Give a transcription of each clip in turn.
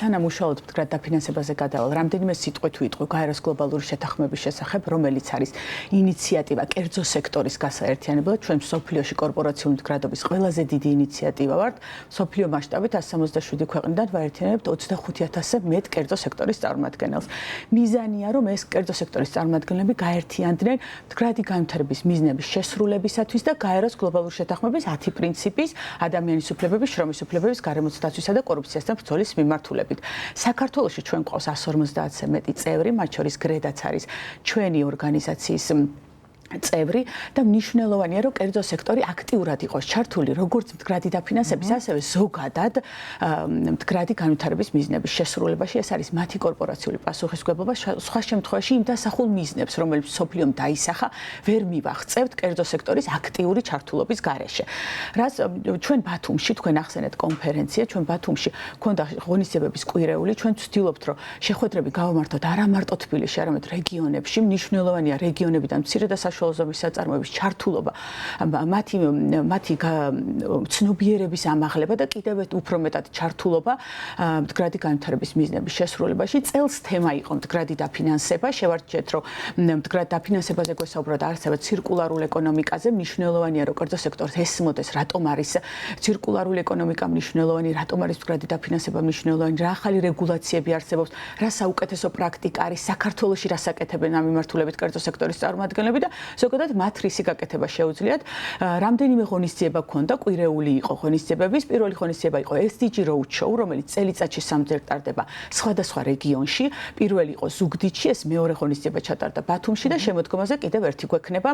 სანამ უშუალოდ მდგრად დაფინანსებაზე გადავალ, რამდენიმე სიტყვი თუ იტყვი გაეროს გლობალური შეთანხმების შესახებ, რომელიც არის ინიციატივა კერძო სექტორის გასაერთიანებლად. ჩვენ მსოფლიოში კორპორაციული მდგრადობის ყველაზე დიდი ინიციატივა ვართ. მსოფლიო მასშტაბით 167 ქვეყნიდან ვაერთიანებთ 25,000-ზე მეტ კერძო სექტორის წარმომადგენელს. მიზანია, რომ ეს კერძო სექტორის წარმომადგენლები გაერთიანდნენ მდგრადი განვითარების მიზნების შესრულებისათვის და გაეროს გლობალური შეთანხმების 10 პრინციპის ადამიანის უფლებების, შრომის უფლებების, გარემოს დაცვისა და კორუფციასთან ბრძოლის მიმართულებით. საქართველოში ჩვენ გვყავს 150-ზე მეტი წევრი, მათ შორის გრედაც არის ჩვენი ორგანიზაციის წევრი და მნიშვნელოვანია, რომ კერძო სექტორი აქტიურად იყოს ჩართული როგორც მდგრადი დაფინანსების, ასევე ზოგადად მდგრადი განვითარების მიზნების შესრულებაში. ეს არის მათი კორპორაციული პასუხისმგებლობა. სხვა შემთხვევაში იმ დასახულ მიზნებს, რომელიც მსოფლიომ დაისახა, ვერ მივაღწევთ კერძო სექტორის აქტიური ჩართულობის გარეშე. რაც ჩვენ ბათუმში, თქვენ ახსენეთ კონფერენცია, ჩვენ ბათუმში გვქონდა ღონისძიებების კვირეული, ჩვენ ვცდილობთ, რომ შეხვედრები გავამართოთ არა მარტო თბილისში, არამედ რეგიონებში. მნიშვნელოვანია რეგიონებიდან მცირე და საშუალო ზომის საწარმოების ჩართულობა, მათი ცნობიერების ამაღლება და კიდევ უფრო მეტად ჩართულობა მდგრადი განვითარების მიზნების შესრულებაში. წელს თემა იყო მდგრადი დაფინანსება. შევარჩიეთ, რომ მდგრად დაფინანსებაზე გვესაუბროთ არსებად ცირკულარულ ეკონომიკაზე. მნიშვნელოვანია, რომ კერძო სექტორს ესმოდეს, რატომ არის ცირკულარული ეკონომიკა მნიშვნელოვანი, რატომ არის მდგრადი დაფინანსება მნიშვნელოვანი, რა ახალი რეგულაციები არსებობს, რა საუკეთესო პრაქტიკა არის საქართველოში, რას აკეთებენ ამ მიმართულებით კერძო სექტორის წარმომადგენლები და ზოგადად მათ რისი გაკეთება შეუძლიათ. რამდენიმე ღონისძიება გქონდა, კვირეული იყო ღონისძიებების. პირველი ღონისძიება იყო SDG Roadshow, რომელიც წელიწადში 3 ჯერ ტარდება სხვადასხვა რეგიონში. პირველი იყო ზუგდიდში, ეს მეორე ღონისძიება ჩატარდა ბათუმში და შემოდგომაზე კიდევ ერთი გვექნება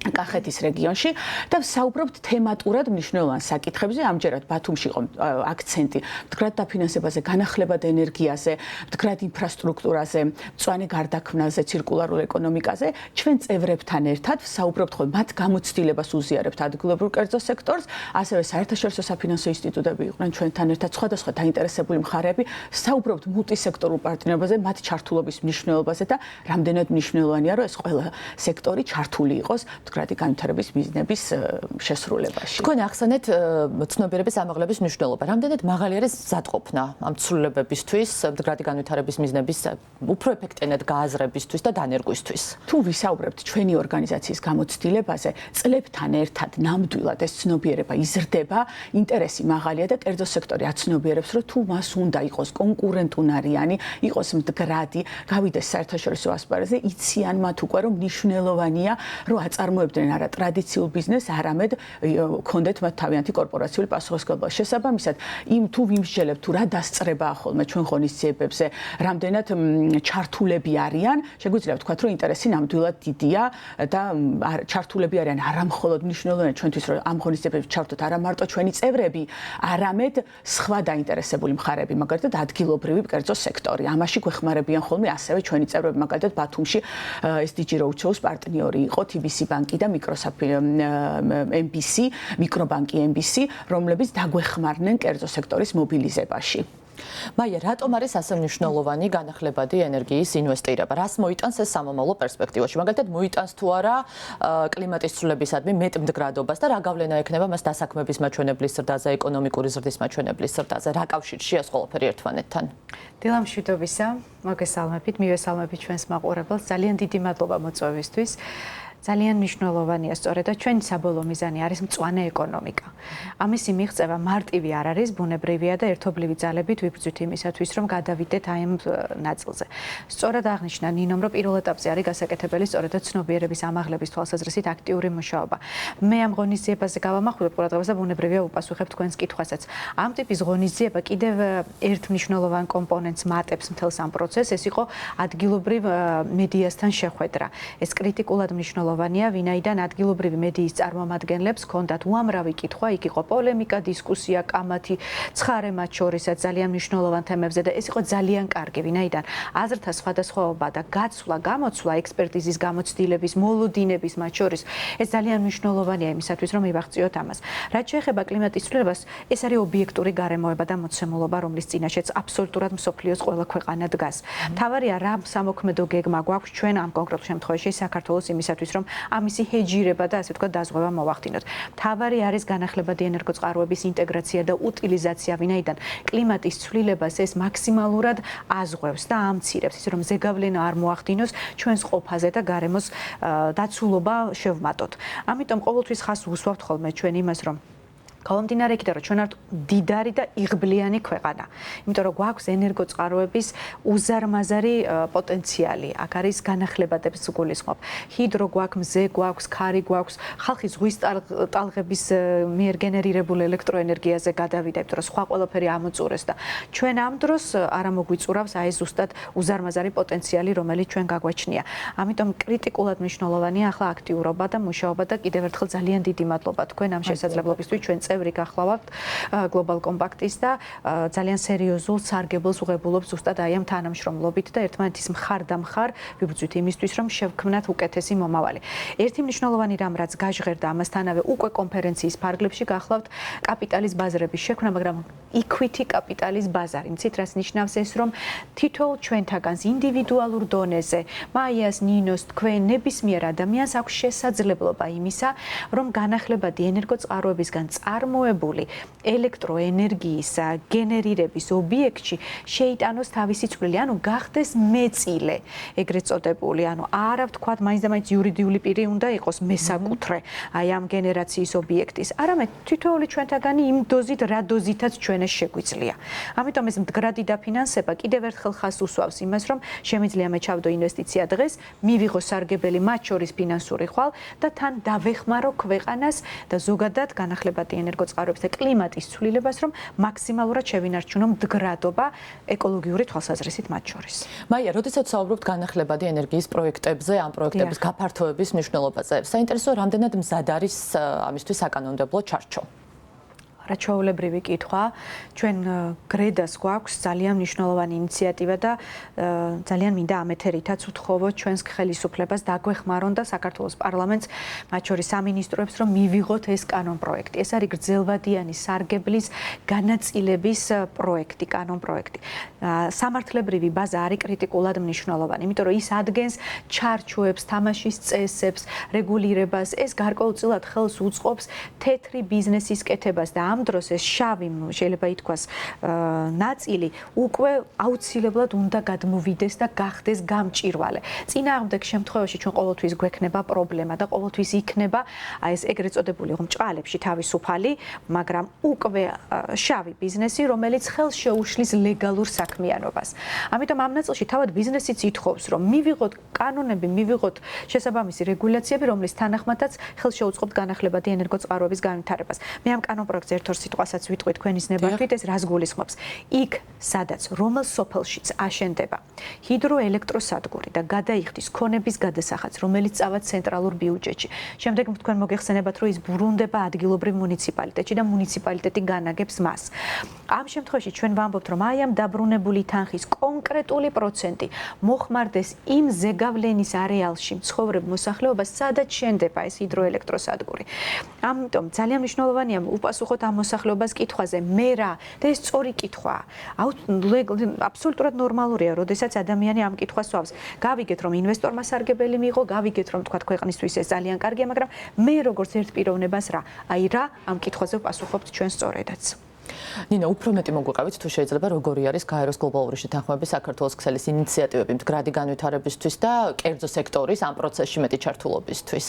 კახეთის რეგიონში და საუბრობთ თემატურად მნიშვნელოვან საკითხებზე. ამჯერად ბათუმში იყო აქცენტი მდგრად დაფინანსებაზე, განახლებად ენერგიაზე, მდგრად ინფრასტრუქტურაზე, მწვანე გარდაქმნაზე, ცირკულარულ ეკონომიკაზე. ჩვენ წევრებთან ერთად საუბრობთ ხოლმე მათ გამოცდილებას უზიარებთ ადგილობრივ კერძო სექტორს, ასევე საერთაშორისო საფინანსო ინსტიტუტები იყვნენ ჩვენთან ერთად, სხვადასხვა დაინტერესებული მხარეები. საუბრობთ მულტისექტორულ პარტნიორობაზე, მათ ჩართულობის მნიშვნელობაზე და რამდენად მნიშვნელოვანია, რომ ეს ყველა სექტორი ჩართული იყოს მდგრადი განვითარების მიზნების შესრულებაში. თქვენ ახსენეთ ცნობიერების ამაღლების მნიშვნელობა. რამდენად მაღალი არის მზადყოფნა ამ ცვლილებებისთვის, მდგრადი განვითარების მიზნების უფრო ეფექტიანად გააზრებისთვის და დანერგვისთვის? თუ ვისაუბრებთ ჩვენი ორგანიზაციის გამოცდილებაზე, წლებთან ერთად ნამდვილად ეს ცნობიერება იზრდება, ინტერესი მაღალია და კერძო სექტორი აცნობიერებს, რომ თუ მას უნდა იყოს კონკურენტუნარიანი, იყოს მდგრადი, გავიდეს საერთაშორისო ასპარეზზე, იციან მათ უკვე, რომ მნიშვნელოვანია, რომ წარმოებდნენ არა ტრადიციულ ბიზნესს, არამედ ქონდეთ მათ თავიანთი კორპორაციული პასუხისმგებლობა. შესაბამისად, თუ ვიმსჯელებთ, თუ რა დასწრებაა ხოლმე ჩვენ ღონისძიებებზე, რამდენად ჩართულები არიან, შეგვიძლია ვთქვათ, რომ ინტერესი ნამდვილად დიდია და ჩართულები არიან არა მხოლოდ მნიშვნელოვანია ჩვენთვის, რომ ამ ღონისძიებებში ჩართოთ არა მარტო ჩვენი წევრები, არამედ სხვა დაინტერესებული მხარეები, მაგალითად ადგილობრივი კერძო სექტორი. ამაში გვეხმარებიან ხოლმე ასევე ჩვენი წევრები, მაგალითად ბათუმში SDG Roadshow-ს პარტნიორი იყო TBC ბანკი და MBC, მიკრობანკი MBC, რომლებიც დაგვეხმარნენ კერძო სექტორის მობილიზებაში. მაია, რატომ არის ასე მნიშვნელოვანი განახლებადი ენერგიის ინვესტირება? რას მოიტანს ეს სამომავლო პერსპექტივაში? მაგალითად, მოიტანს თუ არა კლიმატის ცვლილებისადმი მეტ მდგრადობას და რა გავლენა ექნება მას დასაქმების მაჩვენებლის ზრდაზე, ეკონომიკური ზრდის მაჩვენებლის ზრდაზე? რა კავშირშია ეს ყველაფერი ერთმანეთთან? დილამშვიდობისა, მოგესალმებით, მივესალმებით ჩვენს მაყურებელს. ძალიან დიდი მადლობა მოწვევისთვის. ძალიან მნიშვნელოვანია სწორედაც ჩვენი საბოლოო მიზანი არის მწვანე ეკონომიკა. ამისი მიღწევა მარტივი არ არის, ბუნებრივია და ერთობლივი ძალებით ვიბრძვით იმისათვის, რომ გადავიდეთ აი ამ ნაწილზე. სწორად აღნიშნა ნინომ, რომ პირველ ეტაპზე არის გასაკეთებელი სწორედაც ცნობიერების ამაღლების თვალსაზრისით აქტიური მუშაობა. მე ამ ღონისძიებაზე გავამახვილებ ყურადღებას და ბუნებრივია უპასუხებ თქვენს კითხვასაც. ამ ტიპის ღონისძიება კიდევ ერთ მნიშვნელოვან კომპონენტს მატებს მთელს ამ პროცესს, ეს იყო ადგილობრივ მედიასთან შეხვედრა. ეს კრიტიკულად მნიშვნელოვანია, ვინაიდან ადგილობრივი მედიის წარმომადგენლებს ჰქონდათ უამრავი კითხვა, იქ იყო პოლემიკა, დისკუსია, კამათი, ცხარე მათ შორისაც ძალიან მნიშვნელოვან თემებზე და ეს იყო ძალიან კარგი, ვინაიდან აზრთა სხვადასხვაობა და გაცვლა, გამოცვლა, ექსპერტიზის გამოცდილების, მოლოდინების მათ შორის ეს ძალიან მნიშვნელოვანია იმისათვის, რომ მივაღწიოთ ამას. რაც შეეხება კლიმატის ცვლილებას, ეს არის ობიექტური გარემოება და მოცემულობა, რომლის წინაშეც აბსოლუტურად მსოფლიოს ყველა ქვეყანა დგას. მთავარია რა სამოქმედო გეგმა გვაქვს ჩვენ ამ კონკრეტულ შემთხვევაში საქართველოს იმისათვის, რომ ამისი ჰეჯირება და ასე ვთქვათ დაზღვევა მოვახდინოთ. მთავარი არის განახლებადი ენერგოწყაროების ინტეგრაცია და უტილიზაცია, ვინაიდან კლიმატის ცვლილებას ეს მაქსიმალურად აზღვევს და ამცირებს, ისე რომ ზეგავლენა არ მოახდინოს ჩვენს ყოფაზე და გარემოს დაცულობა შევმატოთ. ამიტომ ყოველთვის ხას უსვამთ ხოლმე ჩვენ იმას, რომ გამომდინარე იქიდან, რომ ჩვენ ვართ დიდარი და იღბლიანი ქვეყანა. იმიტომ რომ გვაქვს ენერგოწყაროების უზარმაზარი პოტენციალი. აქ არის განახლებადების გულისხმობ. ჰიდრო გვაქვს, მზე გვაქვს, ქარი გვაქვს, ხალხი ზღვის ტალღების მიერ გენერირებულ ელექტროენერგიაზე გადავიდა, იმიტომ რომ სხვა ყველაფერი ამოწურეს და ჩვენ ამ დროს არ მოგვიწურავს აი ზუსტად უზარმაზარი პოტენციალი, რომელიც ჩვენ გაგვაჩნია. ამიტომ კრიტიკულად მნიშვნელოვანია ახლა აქტიურობა და მუშაობა და კიდევ ერთხელ ძალიან დიდი მადლობა თქვენ ამ შესაძლებლობისთვის. ჩვენ წევრი გახლავართ Global Compact-ის და ძალიან სერიოზულ სარგებელს უღებულობთ ზუსტად აი ამ თანამშრომლობით და ერთმანეთის მხარ და მხარ ვიბრძვით იმისთვის, რომ შევქმნათ უკეთესი მომავალი. ერთი მნიშვნელოვანი რამ, რაც გაჟღერდა ამასთანავე უკვე კონფერენციის ფარგლებში გახლავთ კაპიტალის ბაზრების შექმნა, მაგრამ equity კაპიტალის ბაზარი. იცით რას ნიშნავს ეს, რომ თითოეულ ჩვენთაგანს ინდივიდუალურ დონეზე, მაიას, ნინოს, თქვენ ნებისმიერ ადამიანს აქვს შესაძლებლობა იმისა, რომ განახლებადი ენერგოწყაროებისგან წარმოებული ელექტროენერგიის გენერირების ობიექტში შეიტანოს თავისი წვლილი, ანუ გახდეს მეწილე, ეგრეთ წოდებული, ანუ არა ვთქვათ მაინც და მაინც იურიდიული პირი უნდა იყოს მესაკუთრე აი ამ გენერაციის ობიექტის, არამედ თითოეული ჩვენთაგანი იმ დოზით, რა დოზითაც ჩვენ ეს შეგვიძლია. ამიტომ ეს მდგრადი დაფინანსება კიდევ ერთხელ ხას უსვავს იმას, რომ შემიძლია მე ჩავდო ინვესტიცია დღეს, მივიღო სარგებელი, მათ შორის ფინანსური ხვალ და თან დავეხმარო ქვეყანას და ზოგადად განახლებადი ენერგოწყაროების და კლიმატის ცვლილებას, რომ მაქსიმალურად შევინარჩუნო მდგრადობა ეკოლოგიური თვალსაზრისით მათ შორის. მაია, როდესაც საუბრობთ განახლებადი ენერგიის პროექტებზე, ამ პროექტების გაფართოების მნიშვნელობაზე, საინტერესოა, რამდენად მზად არის ამისთვის საკანონმდებლო ჩარჩო? რაჩვეულებრივი კითხვა. ჩვენ გრედას გვაქვს ძალიან მნიშვნელოვანი ინიციატივა და ძალიან მინდა ამ ეთერითაც უთხოვოთ ჩვენს ხელისუფლებას დაგვეხმარონ და საქართველოს პარლამენტს, მათ შორის სამინისტროებს, რომ მივიღოთ ეს კანონპროექტი. ეს არის გრძელვადიანი სარგებლის განაწილების პროექტი, კანონპროექტი. სამართლებრივი ბაზა არის კრიტიკულად მნიშვნელოვანი, იმიტომ რომ ის ადგენს ჩარჩოებს, თამაშის წესებს, რეგულირებას, ეს გარკვეულწილად ხელს უწყობს თეთრი ბიზნესის კეთებას და ამ დროს ეს შავი შეიძლება ითქვას ნაწილი უკვე აუცილებლად უნდა გადმოვიდეს და გახდეს გამჭირვალე. წინააღმდეგ შემთხვევაში ჩვენ ყოველთვის გვექნება პრობლემა და ყოველთვის იქნება აი ეს ეგრეთ წოდებული მჭვალებში თავისუფალი, მაგრამ უკვე შავი ბიზნესი, რომელიც ხელს შეუშლის ლეგალურ საქმიანობას. ამიტომ ამ ნაწილში თავად ბიზნესიც ითხოვს, რომ მივიღოთ კანონები, მივიღოთ შესაბამისი რეგულაციები, რომლის თანახმადაც ხელს შეუწყობთ განახლებადი ენერგოწყაროების განვითარებას. მე ამ კანონპროექტზე ერთ ორ სიტყვასაც ვიტყვი თქვენის ნებართვით, ეს რას გულისხმობს? იქ, სადაც რომელ სოფელშიც აშენდება ჰიდროელექტროსადგური და გადაიხდის ქონების გადასახადს, რომელიც წავა ცენტრალურ ბიუჯეტში. შემდეგ თქვენ მოგეხსენებათ, რომ ის ბრუნდება ადგილობრივ მუნიციპალიტეტში და მუნიციპალიტეტი განაგებს მას. ამ შემთხვევაში ჩვენ ვამბობთ, რომ აი ამ დაბრუნებული თანხის კონკრეტული პროცენტი მოხმარდეს იმ ზეგავლენის არეალში მცხოვრებ მოსახლეობას, სადაც შენდება ეს ჰიდროელექტროსადგური. ამიტომ ძალიან მნიშვნელოვანია უპასუხოთ ამ მოსახლეობას კითხვაზე, მე რა და ეს სწორი კითხვაა. აბსოლუტურად ნორმალურია, როდესაც ადამიანი ამ კითხვას სვავს. გავიგეთ, რომ ინვესტორმა სარგებელი მიიღო, გავიგეთ, რომ თქვა ქვეყნისთვის ეს ძალიან კარგია, მაგრამ მე როგორც ერთ პიროვნებას რა, აი რა ამ კითხვაზე ვპასუხობთ ჩვენ სწორედაც. ნინო, უფრო მეტი მოგვიყევით, თუ შეიძლება, როგორი არის გაეროს გლობალური შეთანხმების საქართველოს ქსელის ინიციატივები მდგრადი განვითარებისთვის და კერძო სექტორის ამ პროცესში მეტი ჩართულობისთვის.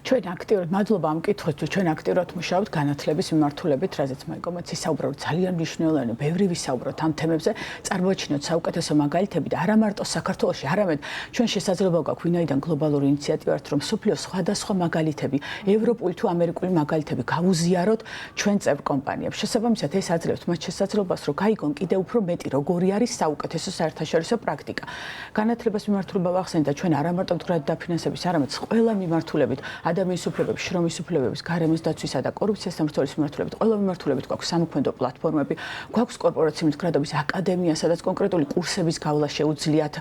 ჩვენ აქტიურად, მადლობა ამ კითხვისთვის, ჩვენ აქტიურად მუშაობთ განათლების მიმართულებით, რაზეც მაიკომაც ისაუბროთ ძალიან მნიშვნელოვანი, ბევრი ვისაუბროთ ამ თემებზე, წარმოაჩინოთ საუკეთესო მაგალითები და არა მარტო საქართველოში, არამედ ჩვენ შესაძლებლობა გვაქვს ვინაიდან გლობალური ინიციატივა ვართ, რომ სოფლიოს სხვადასხვა მაგალითები, ევროპული თუ ამერიკული მაგალითები გავუზიაროთ ჩვენ წევრ კომპანიებს. შესაბამისად ეს აძლევს მათ შესაძლებლობას, რომ გაიგონ კიდევ უფრო მეტი, როგორი არის საუკეთესო საერთაშორისო პრაქტიკა. განათლებას მიმართულება ვახსენეთ და ჩვენ არა მარტო მდგრადი დაფინანსების, არამედ ყველა მიმართულებით, ადამიანის უფლებების, შრომის უფლებების, გარემოს დაცვისა და კორუფციას დამცველის მიმართულებით, ყველა მიმართულებით გვაქვს სამოქმედო პლატფორმები, გვაქვს კორპორაციული მდგრადობის აკადემია, სადაც კონკრეტული კურსების გავლა შეუძლიათ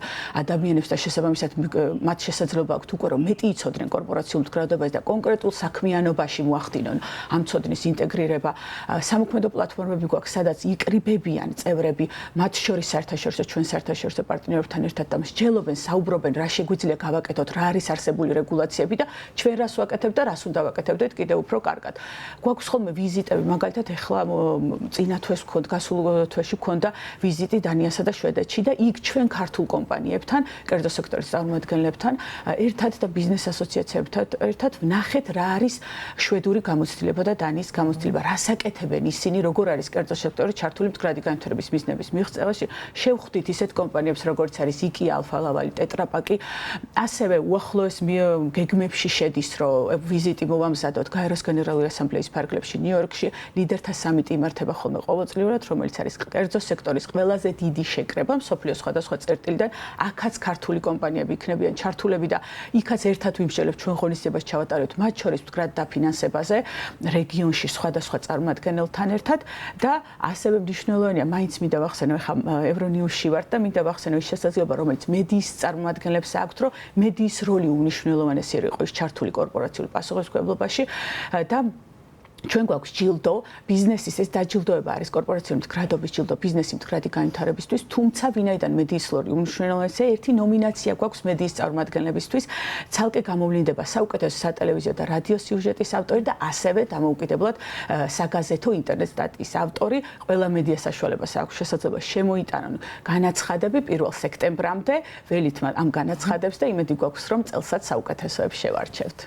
ადამიანებს და შესაბამისად მათ შესაძლებლობა აქვთ უკვე რომ მეტი იცოდნენ კორპორაციულ მდგრადობას და კონკრეტულ საქმიანობაში მოახდინონ ამ ცოდნის ინტეგრირება. სამოქმედო პლატფორმები პლატფორმები გვაქვს, სადაც იკრიბებიან წევრები, მათ შორის საერთაშორისო ჩვენ საერთაშორისო პარტნიორებთან ერთად და მსჯელობენ, საუბრობენ, რა შეგვიძლია გავაკეთოთ, რა არის არსებული რეგულაციები და ჩვენ რას ვაკეთებთ და რას უნდა ვაკეთებდეთ კიდევ უფრო კარგად. გვაქვს ხოლმე ვიზიტები, მაგალითად ეხლა წინა თვეს გქონდა, გასულ თვეში გქონდა ვიზიტი დანიასა და შვედეთში და იქ ჩვენ ქართულ კომპანიებთან, კერძო სექტორის წარმომადგენლებთან ერთად და ბიზნეს ასოციაციებთან ერთად ვნახეთ რა არის შვედური გამოცდილება და დანიის გამოცდილება, რას აკეთებენ ისინი, როგორ არის კერძო სექტორი ჩართული მდგრადი განვითარების მიზნების მიღწევაში. შევხვდით ისეთ კომპანიებს, როგორც არის IKEA, Alfa Laval, Tetra Pak, ასევე უახლოეს გეგმებში შედის, რომ ვიზიტი მოვამზადოთ გაეროს გენერალური ასამბლეის ფარგლებში ნიუ-იორკში, ლიდერთა სამიტი იმართება ხოლმე ყოველწლიურად, რომელიც არის კერძო სექტორის ყველაზე დიდი შეკრება მსოფლიოს სხვადასხვა წერტილიდან. აქაც ქართული კომპანიები იქნებიან ჩართულები და იქაც ერთად ვიმსჯელებთ ჩვენ ღონისძიებას ჩავატარებთ მათ შორის მდგრად დაფინანსებაზე რეგიონში სხვადასხვა წარმომადგენელთან ერთად და ასევე მნიშვნელოვანია მაინც მინდა ვახსენო, ახლა ევრონიუსში ვართ და მინდა ვახსენო ის შესაძლებლობა, რომელიც მედიის წარმომადგენლებს აქვთ, რომ მედიის როლი უნიშნელოვანესი იყო ის ჩართული კორპორაციული პასუხისმგებლობაში და ჩვენ გვაქვს ჯილდო, ბიზნესის ეს დაჯილდოება არის კორპორაციული მდგრადობის ჯილდო, ბიზნესი მდგრადი განვითარებისთვის, თუმცა ვინაიდან მედიის როლი უმნიშვნელოვანესია, ერთი ნომინაცია გვაქვს მედიის წარმომადგენლებისთვის, ცალკე გამოვლინდება საუკეთესო სატელევიზიო და რადიო სიუჟეტის ავტორი და ასევე დამოუკიდებლად საგაზეთო ინტერნეტ სტატიის ავტორი. ყველა მედია საშუალებას აქვს შესაძლებლობა შემოიტანონ განაცხადები 1 სექტემბრამდე, ველით ამ განაცხადებს და იმედი გვაქვს, რომ წელსაც საუკეთესოებს შევარჩევთ.